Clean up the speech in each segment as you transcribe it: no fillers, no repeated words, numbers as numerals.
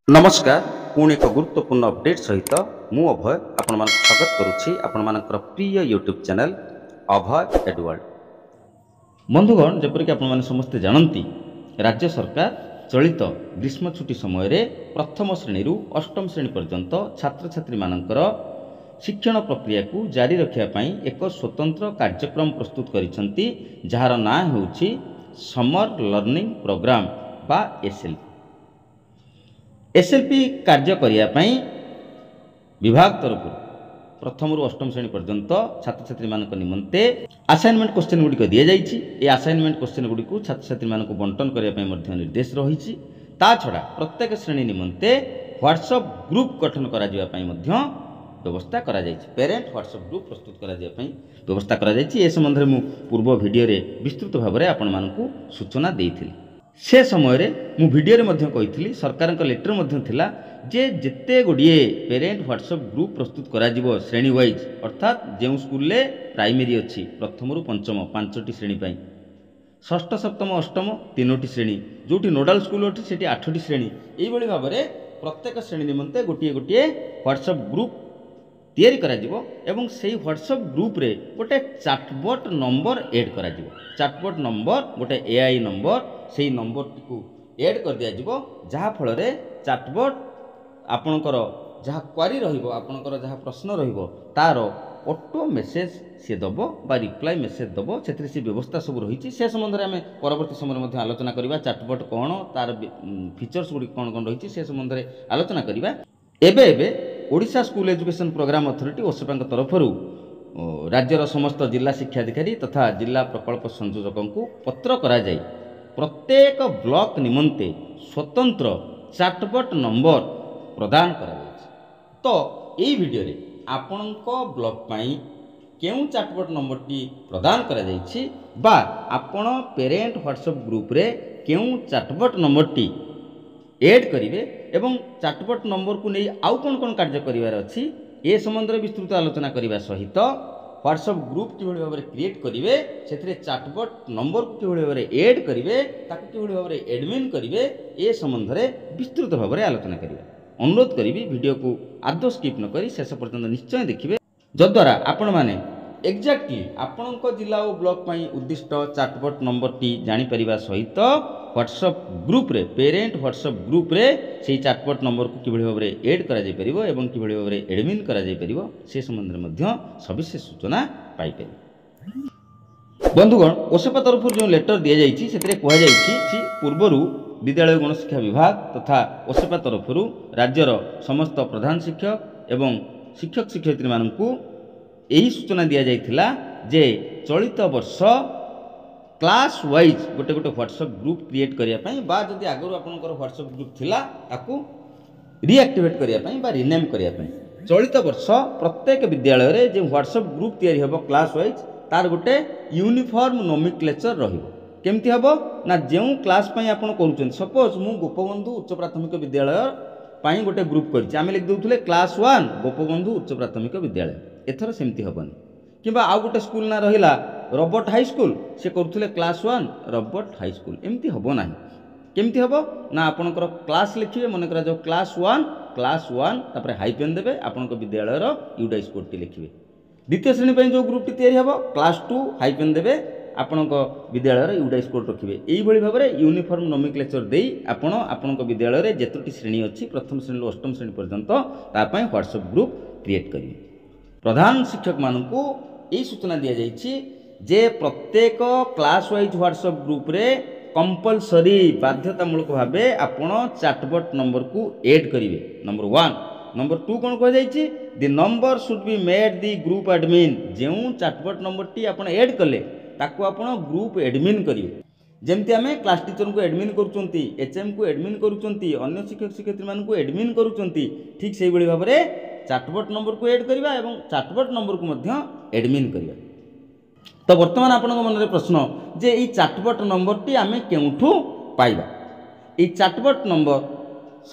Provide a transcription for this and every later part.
नमस्कार पुणी एक गुरुत्वपूर्ण अपडेट सहित मु अभय आपण स्वागत करुच्ची आपण प्रिय यूट्यूब चैनल अभय एडवर्ड। बंधुगण जपरिक आपण समस्ते जानती राज्य सरकार चलित ग्रीष्म छुट्टी समय प्रथम श्रेणी अष्टम श्रेणी पर्यंत छात्र छात्री मानकर शिक्षण प्रक्रिया को जारी रखापी एक स्वतंत्र कार्यक्रम प्रस्तुत करिसेंती जार ना होउछि समर लर्निंग प्रोग्राम बा एसएलपी कार्य करने विभाग तरफ प्रथम अष्टम श्रेणी पर्यंत छात्र छात्री मान निमंते असाइनमेंट क्वेश्चन गुड़िक दि जाइए। ये असाइनमेंट क्वेश्चन गुड़ी छात्र छात्री मान बंटन करने निर्देश रही। ता छड़ा प्रत्येक श्रेणी निमंते व्हाट्सएप ग्रुप गठन करने व्यवस्था करा जाइछि। पेरेंट व्हाट्सएप ग्रुप प्रस्तुत करने व्यवस्था करा जाइछि। ए संबंध में पूर्व वीडियो रे विस्तृत भाव में आपण मानकु सूचना देइथिली। से समय मु वीडियो रे कही सरकार लेटर थिला जे जेते गुड़िए पेरेंट व्हाट्सएप ग्रुप प्रस्तुत करा जिवो श्रेणी वाइज अर्थात जो स्कूल प्राइमरी अच्छी प्रथम रु पंचम 5टी श्रेणी पाई षष्ठ सप्तम अष्टम 3टी श्रेणी जोटी नोडाल स्कूल अच्छी से 8टी श्रेणी यही भाव में प्रत्येक श्रेणी निमंते गोटे गोटे व्हाट्सएप ग्रुप तैयारी करा जिवो एवं से व्हाट्सएप ग्रुप रे गोटे चैटबॉट नंबर ऐड करा जिवो। चैटबॉट नंबर गोटे एआई नंबर से नंबर टी ऐड कर दिया जिवो जहा फल रे चैटबॉट आपणकर जहा क्वेरी रहिबो आपणकर जहा प्रश्न रहिबो तार ऑटो मेसेज से दबो बा रिप्लाई मेसेज दबो से व्यवस्था सब रही। से संबंध में आम परवर्ती समय आलोचना करवा चैटबॉट कौन तार फीचर्स गुड़ी कौन कौन रही से संबंध में आलोचना करवा। एबे Odisha school education program authority OSEPA तरफ राज्यर समस्त जिला शिक्षाधिकारी तथा जिला प्रकल्प संयोजकों को पत्र करा जाय प्रत्येक ब्लॉक निमंते स्वतंत्र चैटबॉट नंबर प्रदान करा जाय। तो यही वीडियो रे आपणको ब्लॉक पाई केउ चैटबॉट नंबर टी प्रदान करा जायछि बा आपण पेरेंट व्हाट्सएप ग्रुप रे केउ चैटबॉट नंबर टी ऐड करिवे एवं चैटबॉट नंबर को नहीं आउ कौन कार्य करिवार अछि ए संबंध में विस्तृत आलोचना करने सहित व्हाट्सएप ग्रुप किभଳି भाव में क्रिएट करिवे सेथिरे चैटबॉट नंबर को किभଳି भाव में ऐड करिवे ताकु किभଳି भाव में एडमिन करिवे ए संबंध में विस्तृत भाव में आलोचना करिवे। अनुरोध करिवि वीडियो को आदौ स्किप न करी शेष पर्यंत निश्चय देखिए जद्वारा आपण माने एक्जाक्टली आपणको जिला और ब्लॉक पाई उद्दिष्ट चैटबॉट नंबर टी जानि परिबा सहित व्हाट्सएप ग्रुप रे पेरेंट व्हाट्सएप ग्रुप रे से चैटबॉट नंबर को किभଳି भाव में ऐड करा जाय परिबो एवं किभଳି भाव में एडमिन करा जाय परिबो से संबंध में मध्य सविशेष सूचना पाई परिबो। बंधुगण ओसेपा तरफ जो लेटर दिया जायछि सेतरे कहै जायछि पूर्वरु विद्यालय गणशिक्षा विभाग तथा ओसेपा तरफ राज्यर समस्त प्रधान शिक्षक एवं शिक्षक शिक्षयित्री मानकु यही सूचना दि जाइथिला जे चलित वर्ष क्लास वाइज गोटे गोटे व्हाट्सएप ग्रुप क्रिएट करने बा जदि आगु आपंकर व्हाट्सएप ग्रुप थिला ताकू रिएक्टिवेट करने बा रिनेम करने चलित वर्ष प्रत्येक विद्यालय रे जो व्हाट्सएप ग्रुप तैयारी हेबो क्लास वाइज तार गोटे यूनिफॉर्म नोमेनक्लेचर रहिबो। केमती हेबो ना जो क्लास पई आपण करूछन सपोज मु गोपबंधु उच्च प्राथमिक विद्यालय पाई गोटे ग्रुप करछि आमे लिख दउथले क्लास 1 गोपबंधु उच्च प्राथमिक विद्यालय एथर सेमती हेबनी किबा आ गोटे स्कूल ना रहिला रॉबर्ट हाई स्कूल से करुले क्लास 1 रॉबर्ट हाई स्कूल एमती हम ना केमती हम ना आपणकर क्लास लिखिए मन करा जो क्लास 1 तापर हाइपेन देबे आपण विद्यालय यूडाइस कोड टी लिखिए। द्वितीय श्रेणी पे जो ग्रुप टी तैयारी हम क्लास 2 हाइपेन देबे आपण विद्यालय यूडाइस कोड रखिए। यही भाव में यूनिफॉर्म नोमेनक्लेचर दे आपण विद्यालय जेतोटी श्रेणी अच्छी प्रथम श्रेणी अष्टम श्रेणी पर्यंत तापाई व्हाट्सएप ग्रुप क्रिएट करेंगे। प्रधान शिक्षक मानू यही सूचना दि जाइए जे प्रत्येक क्लास वाइज व्हाट्सएप ग्रुप रे कंपलसरी बाध्यतामूलक भाव आपण चैटबॉट नंबर को ऐड करेंगे। नंबर 1 नंबर 2 कौन कह जाइए the number should be made the group admin जो चैटबॉट नंबर टी आपण ऐड कले ताकू आपण ग्रुप एडमिन करेंगे। जमती आम क्लास टीचर को एडमिन करुँच एचएम को एडमिन करुँच अन्य शिक्षक शिक्षयित्री मान एडमिन करुँच ठीक से भाव में चैटबॉट नंबर को ऐड करवा एवं चैटबॉट नंबर को मध्य एडमिन करवा। तो वर्तमान आपण मन में प्रश्न जे ई चैटबॉट नंबर टी आम केउठू पाइबा। ई चैटबॉट नंबर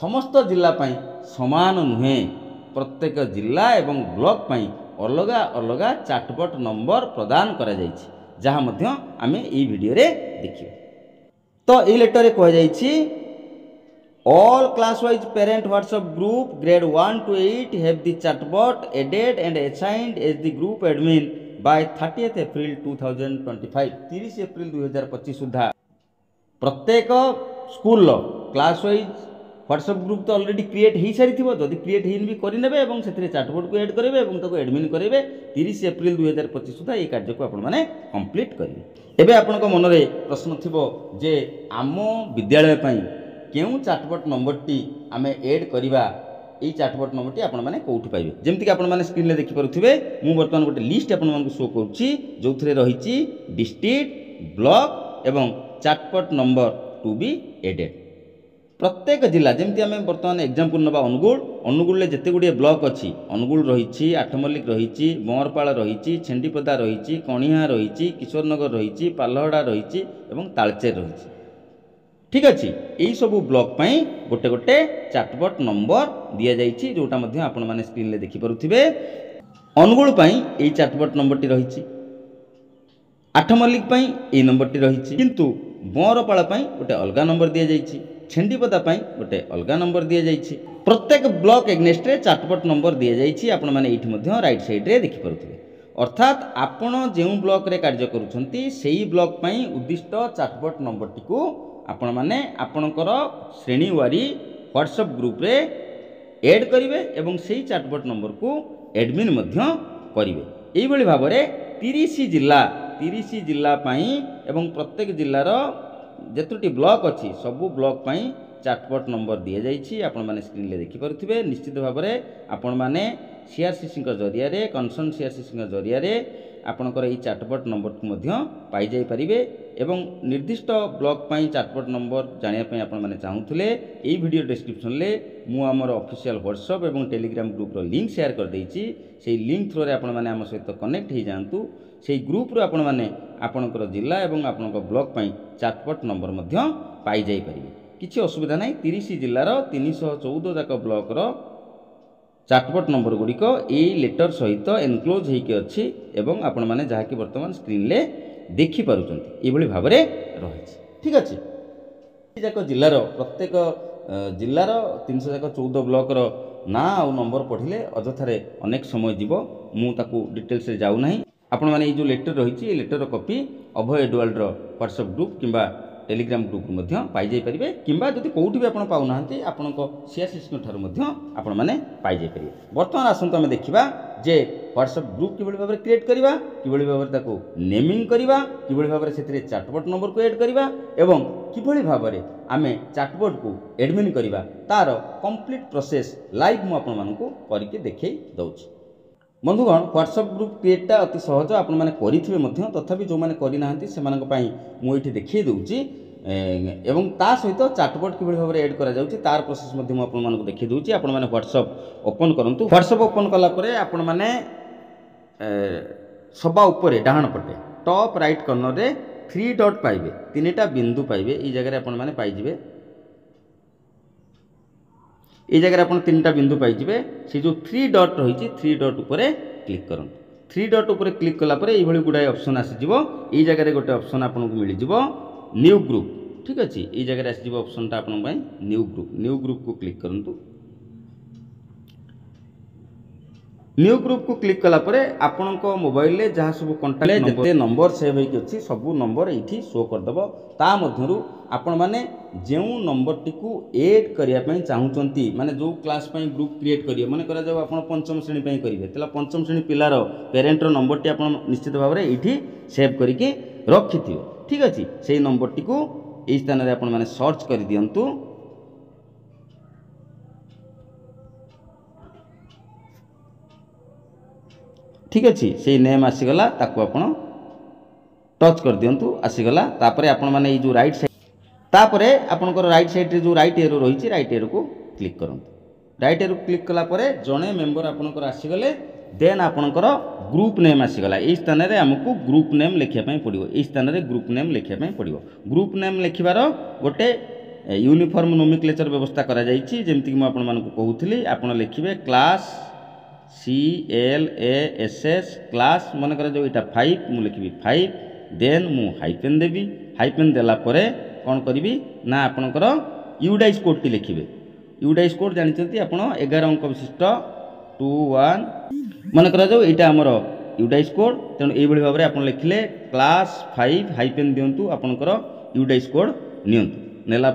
समस्त जिला पाई समान नुहे प्रत्येक जिला एवं ब्लॉक पाई अलगा अलगा चैटबॉट नंबर प्रदान करा जायछि जहाँ मध्य आमे ई वीडियो रे देखिए। तो ई लेटर कह जायछि All class-wise parent WhatsApp group grade 1 to 8 have the chatbot added and assigned as the group admin by 30th April 2025 30 April 2025 सुधा प्रत्येक school class wise WhatsApp group तो ऑलरेडी क्रिएट हो सारी जदि क्रिएट ही भी करेंगे और से चाटबोर्ड को एड करेंगे और एडमिन करेंगे 30 एप्रिल 2025 सुधा ये कार्य को आपने कंप्लीट करेंगे। एवं आपण मन में प्रश्न थी जे आम विद्यालय केउं चाटबोट नंबर टी आम एड करवा ये चाटबोट नंबर टी आपण मैंने कौटी पाइबे जमती आपण मैंने स्क्रीन में देखिपे मु बर्तमान गोटे लिस्ट आपण शो करुच्ची जो रही डिस्ट्रिक्ट ब्लॉक एवं चाटबोट नंबर टू बी एडेड प्रत्येक जिला जमती आम बर्तमान एग्जांपल नवा अनुगुल में जिते गुड़े ब्लॉक अच्छी अनुगुल रही आठमल्लिक रही बंरपाल रही छेंडीपदा रही कणिहा रही किशोरनगर रही पालहड़ा रही तालचेर रही ठीक अच्छे यही सब ब्लॉक गोटे गोटे चाटबोट नंबर दि जाइए जोटा आपण मैंने स्क्रीन में देखिपे अनुगुल यही चाटबोट नंबर टी रही आठमल्लिक ये नंबर टी रही किंतु बंरपाल गोटे अलग नंबर दि जाइए छेंडीपदा गोटे अलग नंबर दि जाइए प्रत्येक ब्लॉक एग्नेस्ट रे चाटबोट नंबर दि जाइए आपण मैंने ये राइट साइड रे देखिपे अर्थात आपण जो ब्लॉक रे कार्य करुछंती सेही ब्लॉक उद्दिष्ट चाटबोट नंबर टी को आपण मैंने आपणकर श्रेणी वारी व्हाट्सएप ग्रुप रे ऐड करेंगे एवं से चाटबोट नंबर को एडमिन मध्य करेंगे यही भाव में 30 जिला एवं प्रत्येक जिलार जेतुटी ब्लॉक अच्छी सबू ब्लॉक चाटबोट नंबर दि जाइए आपण मैंने स्क्रीन में देखिपे निश्चित भाव में आपण मैंने सीआरसीसी जरिया कनसर्न सीआरसीसी जरिया आपणकर ये चाटबोट नंबर को पाई जाई परिबे एवं निर्दिष्ट ब्लॉक चाटबोट नंबर जानापी आपने चाहूले ये वीडियो डिस्क्रिप्शन में मु आमर ऑफिशियल व्हाट्सएप एवं टेलीग्राम ग्रुप लिंक शेयर कर देछि से लिंक थ्रू आपण मैंने आम सहित कनेक्ट हो जातु से ग्रुप आपण मैंने आपणकर जिला एवं आपणकर ब्लॉक चाटबोट नंबर पाई जाई परिबे किछि असुविधा नहीं 30 जिलार 314 जाक ब्लॉकर चाटबोट नंबर गुड़िक ये लेटर सहित एनक्लोज होइके अच्छी एवं आपण मैंने जहाँकि वर्तमान स्क्रीन ले देखिपुंट ये भाव में रही ठीक अच्छे जाक जिलार प्रत्येक जिलार 314 ब्लॉकर ना आ नंबर पढ़िले अजथारे अनेक समय जीव मुझे डिटेल्स जाऊना आपण मैंने ये जो लेटर रही है लेटर कॉपी अभय एडवर्ल्ड व्हाट्सएप ग्रुप किंबा टेलीग्राम ग्रुप पाई जाई परिबे किंबा जदि कोउठी भी आपण पाउना आपणको सीआरसीसी ठार आपण माने पाई जाई परिबे। वर्तमान आसंत आमे देखिबा जे व्हाट्सएप ग्रुप किबळी भाबरे क्रिएट करिबा किबळी भाबरे ताको नेमिंग करिबा किबळी भाबरे सेतिरे चाटबोट नंबर को ऐड करिबा एवं किबळी भाबरे आमे चाटबोट को एडमिन करिबा तार कंप्लीट प्रोसेस लाइव मु आपण मानकु करिके देखै दउछि। बंधुगण व्हाट्सएप ग्रुप क्रिएटा अति सहज आपण मैंने करेंगे तथापि जो मैंने करना मुझे देखिए दूसरी एवं ता सहित चाटबोट कि भाव में एड कर तार प्रोसेस आपको देखिए दूसरी आप व्हाट्सएप ओपन करूँ व्हाट्सएप ओपन कलापर आपण मैंने सभा उपर डाहाण पटे टॉप राइट कॉर्नर रे 3 डॉट पाइबे 3टा बिंदु पाइबे ये जगह आपण मैंने पाइबे ये जगह आप 3टा बिंदु पाइबे से जो 3 डॉट रही 3 डॉट उपर क्लिक करूँ 3 डॉट उपर क्लिक कलापर ये गुड़ाए ऑप्शन आसीज ये जगह गोटे ऑप्शन आपको मिल न्यू ग्रुप ठीक अच्छे ये जगह आस ऑप्शनटा आप न्यू ग्रुप को क्लिक करूँ न्यू ग्रुप को क्लिक कलापर आपण मोबाइल में जहाँ सब कंटाक्ट जिते नंबर सेव होगी अच्छी सब नंबर ये शो करदेव ता मध्यरु आपण मैंने जो नंबर टी को ऐड करने चाहूँगी माने जो क्लास ग्रुप क्रिएट करिए मन करा जाओ आपण पंचम श्रेणी करेंगे तो पंचम श्रेणी पिलार पेरेंटर नंबर टी आप निश्चित भाव में ये सेव करके रखि थे ठीक अच्छे से नंबर टी को यही स्थान में आपण मैंने सर्च कर दिंतु ठीक अच्छे से नेम आसीगला ताको आपण टच कर दिंतु आसीगला तापरे आपण माने ये जो राइट साइड तापरे आपणकर राइट साइड रे जो राइट एरो रही राइट एरो को क्लिक करंतु राइट एरो क्लिक कला परे जणे मेंबर आपणकर आसीगले देन आपणकर ग्रुप नेम आसीगला ए स्थान रे हमकु ग्रुप नेम लिखिया पई पड़िबो ए स्थान रे ग्रुप नेम लिखिया पई पड़िबो ग्रुप नेम लिखिबार गोटे यूनिफॉर्म नोमेनक्लेचर व्यवस्था करा जाईछि जेमति कि म आपण मानकु कहउथली आपण लिखिबे क्लास CLASS क्लास मन कर जो इटा 5 मु लिखिबी 5 देन मु हाइपेन देबी हाइपेन देला परे कौन करी ना आपणकर यूडाइस कोडटी लिखिए। यूडाइस कोड जानते आप 11 अंक विशिष्ट 21 मन करा जाऊ यहाँ आमर यूडाइस कोड। तेणु ये भाव में आप लिखिले क्लास 5 हाइपेन दिंतु आपंकर यूडाइस कोड नेला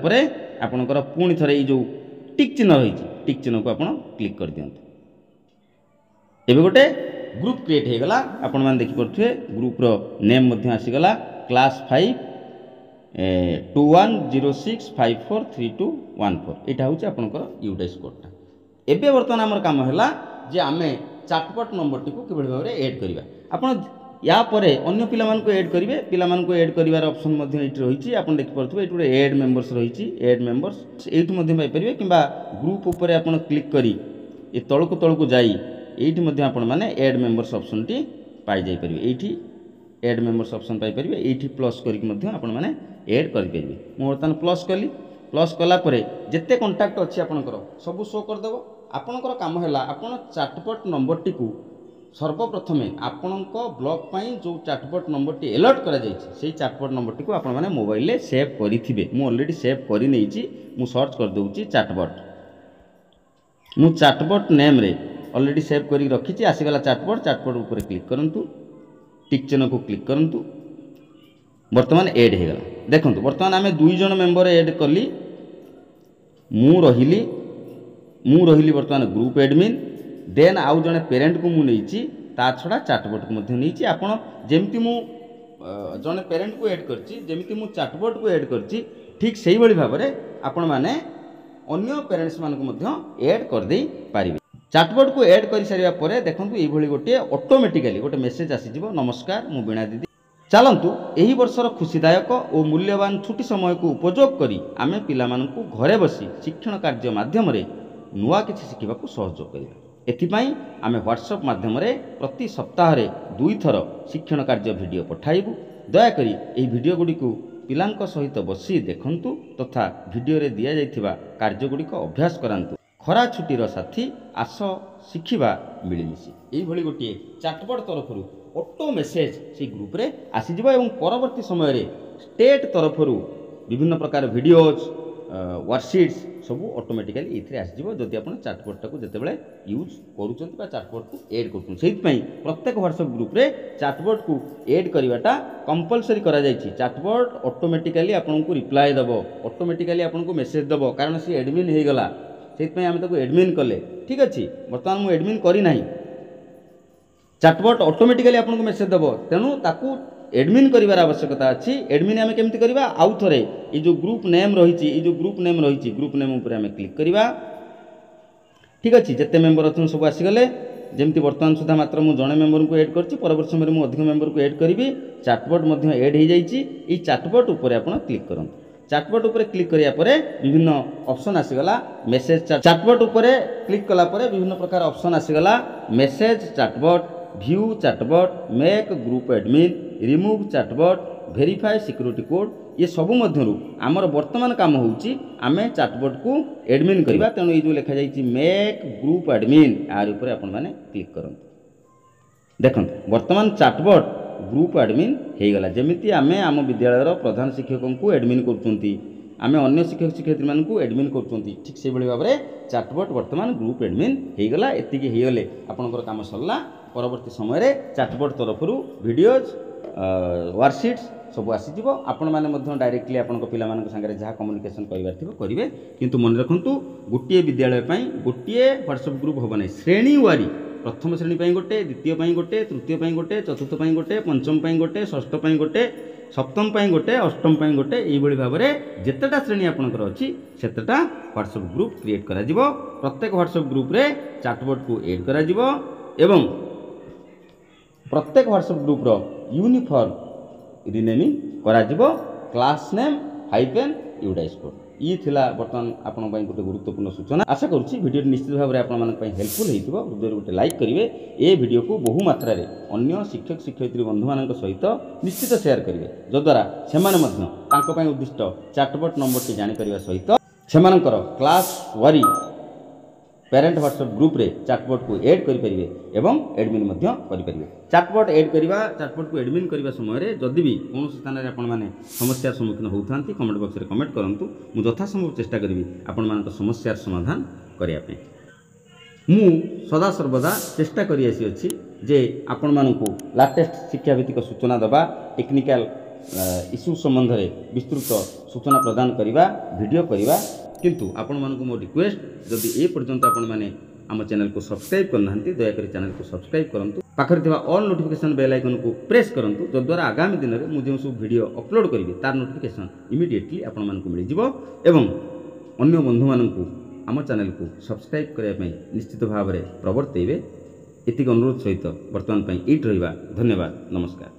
आपंकर पुणी थे जो टिक चिन्ह रही टिक चिन्ह को आप क्लिक कर दिंतु। एबे गोटे ग्रुप क्रिएट हो गला। आपण मैंने देखिपे ग्रुपर नेम आसीगला क्लास 5 2106543214 यहाँ हूँ आपंकर यूडाइस कोडटा। एबे बर्तमान आमर काम है जे आमे चैटबॉट नंबर टी को किभली भाव में ऐड करिबा। आपण या परे अन्य पिला मान को ऐड करिवे। पिला मान को ऐड करिवार ऑप्शन मध्ये एठी रहिछि। आपण देखि परथुबे एठी ऐड मेंबर्स रहिछि। ऐड मेंबर्स एठी मध्ये पाइ परिवे किबा ग्रुप ऊपर आपण क्लिक करी ए तळको जाई एठी मध्ये आपण माने ऐड मेंबर्स ऑप्शन टी पाइ जाई परिवे। एठी ऐड मेंबर्स ऑप्शन पाइ परिवे। एठी प्लस करी मध्ये आपण माने ऐड करि परिवे। मो बर्तमान प्लस कली। प्लस कला परे जेते कांटेक्ट अछि आपनकर सब शो कर देबो। आपनकर काम हैला आपण चैटबॉट नंबर टी को सर्वप्रथमे आपणक ब्लॉग पाई जो चैटबॉट नंबर टी अलर्ट करा जायछि सेही चैटबॉट नंबर टी को आपण माने मोबाइल ले सेव करिथिबे। मु ऑलरेडी सेव करि नेछि। मु सर्च कर दउछि चैटबॉट। मु चैटबॉट नेम रे ऑलरेडी सेव करि रखिछि। आसीगला चैटबॉट। चैटबॉट ऊपर क्लिक करंतु टिक चिन्ह को क्लिक करंतु वर्तमान ऐड हे गला। देखंतु वर्तमान आमे 2 जन मेंबर ऐड कली। मु रहिली वर्तमान ग्रुप एडमिन। देन आउ जने पेरेंट को मु नेछि ता छडा चैटबॉट को मध्ये नेछि। आपण जेमति मु जने पेरेंट को ऐड करछि जेमति मु चैटबॉट को ऐड करछि ठीक सेही भली भाव रे आपण माने अन्य पेरेंट्स मान को मध्ये ऐड कर देई पारिबे। चैटबॉट को ऐड कर सारिया परे देखंतु एही भली गोटे ऑटोमेटिकली गोटे मेसेज आसी जिवो नमस्कार मु बीणा दीदी। चलतु एही वर्षर खुशीदायक और मूल्यवान छुट्टी समय को उपयोग करी आमे पिला मानकु घरे बसी शिक्षण कार्य माध्यम रे नुआ किछि शिखिबाकु सहयोग करिबा। एथिपाई आमे व्हाट्सएप माध्यम रे प्रति सप्ताह रे 2 थर शिक्षण कार्य वीडियो पठाइबु। दया करी एही वीडियो गुडी को पिलांक सहित बसी देखंतु तथा वीडियो रे दिया जायथिबा कार्य गुडी को अभ्यास करांतु। खरा छुट्टीर साथी आस शिखिबा मिलिमिशि एही भली गोटे चैटबॉट तरफरु ऑटो मेसेज से ग्रुप रे आसी जिवो एवं परवर्ती समय रे स्टेट तरफरु विभिन्न प्रकार वीडियोज वर्कशीट्स सब ऑटोमेटिकली इथरे आसी जिवो जदि आपण चैटबॉट टाको जतेबेले यूज करूचंती बा चैटबॉट को ऐड करछन। सेहि पई प्रत्येक व्हाट्सएप ग्रुप रे चैटबॉट को ऐड करिवाटा कंपलसरी करा जायछि। चैटबॉट ऑटोमेटिकली आपण को रिप्लाई दबो। ऑटोमेटिकली आपण को मेसेज दबो कारण से एडमिन हे गला। सेहि पई आमे ताको एडमिन कले ठीक अछि। वर्तमान मु एडमिन करी नाही। चैटबॉट ऑटोमेटिकली आपको मेसेज देव। तेणु ताकू एडमिन करिवार आवश्यकता अच्छी। एडमिन आमे केमती करबा आउ थरे ये जो ग्रुप नेम रही ग्रुप नेम ऊपर आमे क्लिक करबा ठीक अच्छे। जिते मेंबर अच्छे सब आसीगले जमती बर्तमान सुधा मात्र मु जड़े मेंबर को ऐड करछि। परवर्ती समय मु अधिक मेंबर को ऐड करी। चैटबॉट ऐड हो जाइए। चैटबॉट ऊपर आप क्लिक करंतु। चैटबॉट ऊपर क्लिक करिया परे विभिन्न ऑप्शन आसीगला मेसेज। चैटबॉट ऊपर क्लिक कला परे विभिन्न प्रकार ऑप्शन आसीगला message chatbot, view chatbot, make group admin, remove chatbot, verify security code. ये सब मध्यरु आमर वर्तमान काम होउची आमे चैटबॉट को एडमिन करबा। तेणु ये जो लिखा जाइए मेक ग्रुप एडमिन यार ऊपर आपण माने क्लिक करंतु। देखंतु वर्तमान चैटबॉट ग्रुप एडमिन हो गला। जमिति आमे आम विद्यालयर प्रधान शिक्षकों को एडमिन करचुंती आमे अन्य शिक्षक शिक्षयित्री मान को एडमिन करचुंती ठीक से भली भाव में चैटबॉट वर्तमान ग्रुप एडमिन हो गला। एतिकी हो गले आपनकर काम सरला। परवर्ती समय रे चैटबॉट तरफरु वीडियोज वर्कशीट्स सब आसीजिव। आपण माने मध्य डायरेक्टली आपनक पिला मानक संगे जहाँ कम्युनिकेशन करिवार थिबो करिवे। किंतु मन रखंतु गोटे विद्यालय पई गोटे व्हाट्सएप ग्रुप होबो नै। श्रेणी वारी प्रथम श्रेणी पई गोटे, द्वितीय पई गोटे, तृतीय पई गोटे, चतुर्थ पई गोटे, पंचम पई गोटे, षष्ठ पई गोटे, सप्तम पई गोटे, अष्टम पई गोटे एई भली भाव में जेतेटा श्रेणी आपनकर अछि सेतेटा व्हाट्सएप ग्रुप क्रिएट करा जिवो। प्रत्येक व्हाट्सएप ग्रुप रे चैटबॉट को ऐड करा जिवो एवं प्रत्येक व्हाट्सएप ग्रुप रो यूनिफॉर्म रिनेमिंग करा जिवो class name hyphen UDISE code. ये थिला बर्तमान आपण पई गोटे गुरुत्वपूर्ण सूचना। आशा करूछि वीडियो निश्चित भाव में आपण मानक पई हेल्पफुल हेतिबो। वीडियो गोटे लाइक करिवे। ए वीडियो को बहु मात्रा रे अन्य शिक्षक शिक्षयित्री बंधु मानक सहित निश्चित शेयर करिवे जद्वारा सेमाने मध्य तांको पई उद्दिष्ट चैटबॉट नंबर टी जानि परिबा सहित सेमानकर क्लास वारी ପ୍ୟାରେଣ୍ଟ ହ୍ୱାଟ୍ସଆପ୍ ଗ୍ରୁପ୍ରେ ଚାଟବୋର୍ଡ଼କୁ ଏଡ଼୍ କରିପାରିବେ ଏବଂ ଏଡ଼ମିନ୍ ମଧ୍ୟ କରିପାରିବେ। ଚାଟବୋର୍ଡ଼ ଏଡ଼୍ କରିବା ଚାଟବୋର୍ଡ଼କୁ ଏଡ଼ମିନ୍ କରିବା ସମୟରେ ଯଦି ବି କୌଣସି ସ୍ଥାନରେ ଆପଣମାନେ ସମସ୍ୟାର ସମ୍ମୁଖୀନ ହେଉଥାନ୍ତି କମେଣ୍ଟ ବକ୍ସରେ କମେଣ୍ଟ କରନ୍ତୁ। ମୁଁ ଯଥାସମ୍ଭବ ଚେଷ୍ଟା କରିବି ଆପଣମାନଙ୍କ ସମସ୍ୟାର ସମାଧାନ କରିବା ପାଇଁ। ମୁଁ ସଦାସର୍ବଦା ଚେଷ୍ଟା କରି ଆସିଅଛି ଯେ ଆପଣମାନଙ୍କୁ ଲାଟେଷ୍ଟ ଶିକ୍ଷାଭିତ୍ତିକ ସୂଚନା ଦେବା, ଟେକ୍ନିକାଲ ଇସ୍ୟୁ ସମ୍ବନ୍ଧରେ ବିସ୍ତୃତ ସୂଚନା ପ୍ରଦାନ କରିବା, ଭିଡ଼ିଓ କରିବା। କିନ୍ତୁ ଆପଣମାନଙ୍କୁ ମୋ ରିକ୍ୱେଷ୍ଟ, ଯଦି ଏ ପର୍ଯ୍ୟନ୍ତ ଆପଣମାନେ ଆମ ଚ୍ୟାନେଲକୁ ସବସ୍କ୍ରାଇବ୍ କରିନାହାନ୍ତି ଦୟାକରି ଚ୍ୟାନେଲକୁ ସବସ୍କ୍ରାଇବ୍ କରନ୍ତୁ। ପାଖରେ ଥିବା ଅଲ୍ ନୋଟିଫିକେସନ୍ ବେଲ୍ ଆଇକନ୍କୁ ପ୍ରେସ୍ କରନ୍ତୁ, ଯଦ୍ୱାରା ଆଗାମୀ ଦିନରେ ମୁଁ ଯେଉଁ ସବୁ ଭିଡ଼ିଓ ଅପଲୋଡ଼ କରିବି ତାର ନୋଟିଫିକେସନ୍ ଇମିଡ଼ିଏଟଲି ଆପଣମାନଙ୍କୁ ମିଳିଯିବ ଏବଂ ଅନ୍ୟ ବନ୍ଧୁମାନଙ୍କୁ ଆମ ଚ୍ୟାନେଲକୁ ସବସ୍କ୍ରାଇବ୍ କରିବା ପାଇଁ ନିଶ୍ଚିତ ଭାବରେ ପ୍ରବର୍ତ୍ତାଇବେ। ଏତିକି ଅନୁରୋଧ ସହିତ ବର୍ତ୍ତମାନ ପାଇଁ ଏଇଠି ରହିବା। ଧନ୍ୟବାଦ, ନମସ୍କାର।